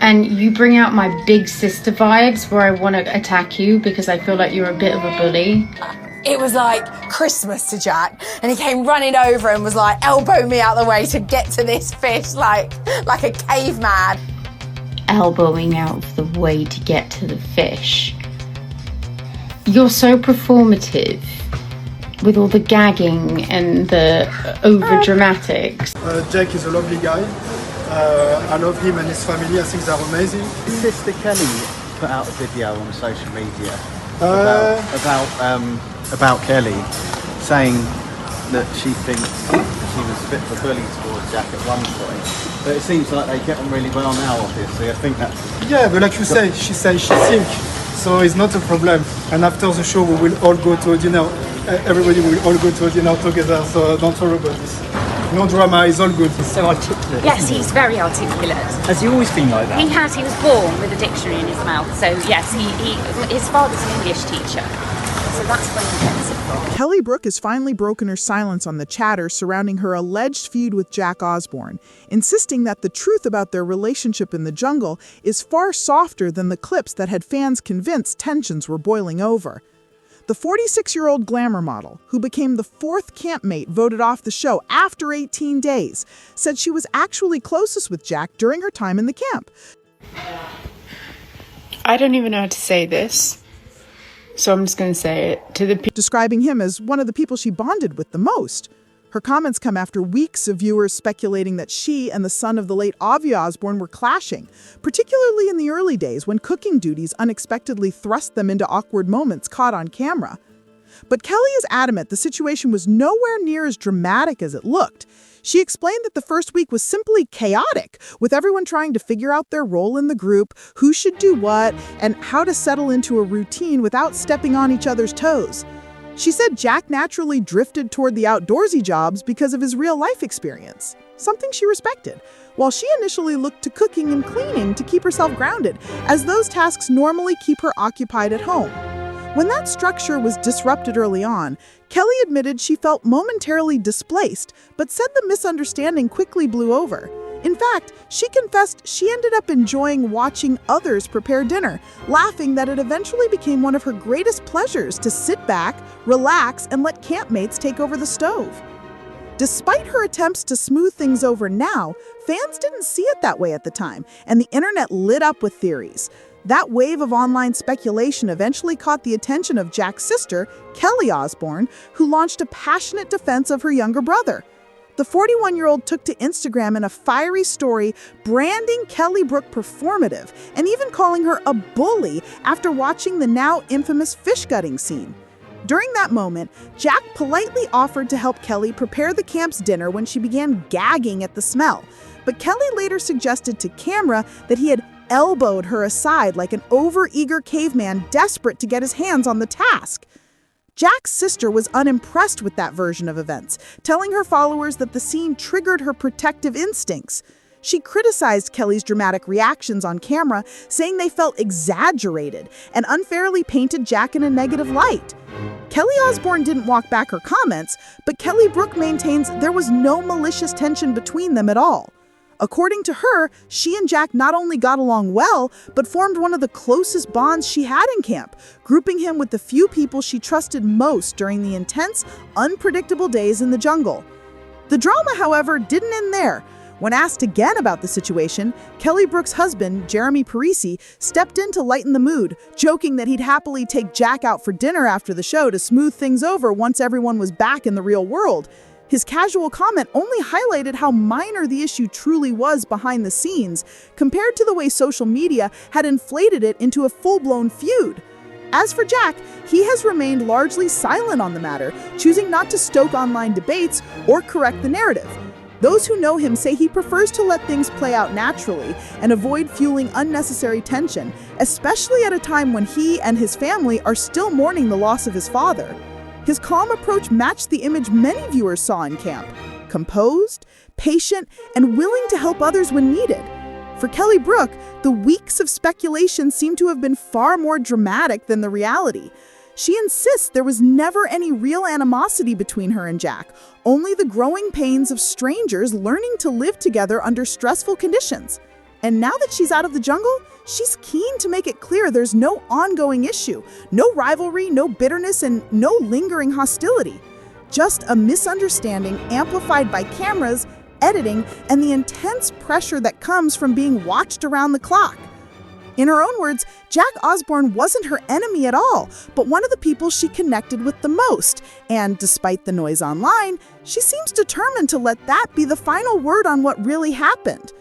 And you bring out my big sister vibes where I want to attack you because I feel like you're a bit of a bully. It was like Christmas to Jack, and he came running over and was like, elbow me out the way to get to this fish, like a caveman. Elbowing out of the way to get to the fish. You're so performative with all the gagging and the over-dramatics. Jack is a lovely guy. I love him and his family. I think they're amazing. His sister Kelly put out a video on social media about Kelly, saying that she thinks she was a bit of a bully towards Jack at one point. But it seems like they get on really well now, obviously. I think that's... Yeah, but like you say, she says she's sick, so it's not a problem. And after the show, we will all go to a dinner. Everybody will all go to a dinner together, so don't worry about this. No drama, it's all good. He's so articulate. Yes, he's very articulate. Has he always been like that? He has. He was born with a dictionary in his mouth. So yes, his father's an English teacher. So that's where he gets it from. Kelly Brook has finally broken her silence on the chatter surrounding her alleged feud with Jack Osbourne, insisting that the truth about their relationship in the jungle is far softer than the clips that had fans convinced tensions were boiling over. The 46-year-old glamour model, who became the fourth campmate voted off the show after 18 days, said she was actually closest with Jack during her time in the camp. I don't even know how to say this, so I'm just going to say it to the people. Describing him as one of the people she bonded with the most. Her comments come after weeks of viewers speculating that she and the son of the late Ozzy Osbourne were clashing, particularly in the early days when cooking duties unexpectedly thrust them into awkward moments caught on camera. But Kelly is adamant the situation was nowhere near as dramatic as it looked. She explained that the first week was simply chaotic, with everyone trying to figure out their role in the group, who should do what, and how to settle into a routine without stepping on each other's toes. She said Jack naturally drifted toward the outdoorsy jobs because of his real-life experience, something she respected, while she initially looked to cooking and cleaning to keep herself grounded, as those tasks normally keep her occupied at home. When that structure was disrupted early on, Kelly admitted she felt momentarily displaced, but said the misunderstanding quickly blew over. In fact, she confessed she ended up enjoying watching others prepare dinner, laughing that it eventually became one of her greatest pleasures to sit back, relax, and let campmates take over the stove. Despite her attempts to smooth things over now, fans didn't see it that way at the time, and the internet lit up with theories. That wave of online speculation eventually caught the attention of Jack's sister, Kelly Osbourne, who launched a passionate defense of her younger brother. The 41-year-old took to Instagram in a fiery story branding Kelly Brook performative and even calling her a bully after watching the now infamous fish gutting scene. During that moment, Jack politely offered to help Kelly prepare the camp's dinner when she began gagging at the smell. But Kelly later suggested to camera that he had elbowed her aside like an overeager caveman desperate to get his hands on the task. Jack's sister was unimpressed with that version of events, telling her followers that the scene triggered her protective instincts. She criticized Kelly's dramatic reactions on camera, saying they felt exaggerated and unfairly painted Jack in a negative light. Kelly Osbourne didn't walk back her comments, but Kelly Brook maintains there was no malicious tension between them at all. According to her, she and Jack not only got along well, but formed one of the closest bonds she had in camp, grouping him with the few people she trusted most during the intense, unpredictable days in the jungle. The drama, however, didn't end there. When asked again about the situation, Kelly Brook's husband, Jeremy Parisi, stepped in to lighten the mood, joking that he'd happily take Jack out for dinner after the show to smooth things over once everyone was back in the real world. His casual comment only highlighted how minor the issue truly was behind the scenes, compared to the way social media had inflated it into a full-blown feud. As for Jack, he has remained largely silent on the matter, choosing not to stoke online debates or correct the narrative. Those who know him say he prefers to let things play out naturally and avoid fueling unnecessary tension, especially at a time when he and his family are still mourning the loss of his father. His calm approach matched the image many viewers saw in camp: composed, patient, and willing to help others when needed. For Kelly Brook, the weeks of speculation seem to have been far more dramatic than the reality. She insists there was never any real animosity between her and Jack, only the growing pains of strangers learning to live together under stressful conditions. And now that she's out of the jungle, she's keen to make it clear there's no ongoing issue, no rivalry, no bitterness, and no lingering hostility. Just a misunderstanding amplified by cameras, editing, and the intense pressure that comes from being watched around the clock. In her own words, Jack Osbourne wasn't her enemy at all, but one of the people she connected with the most. And despite the noise online, she seems determined to let that be the final word on what really happened.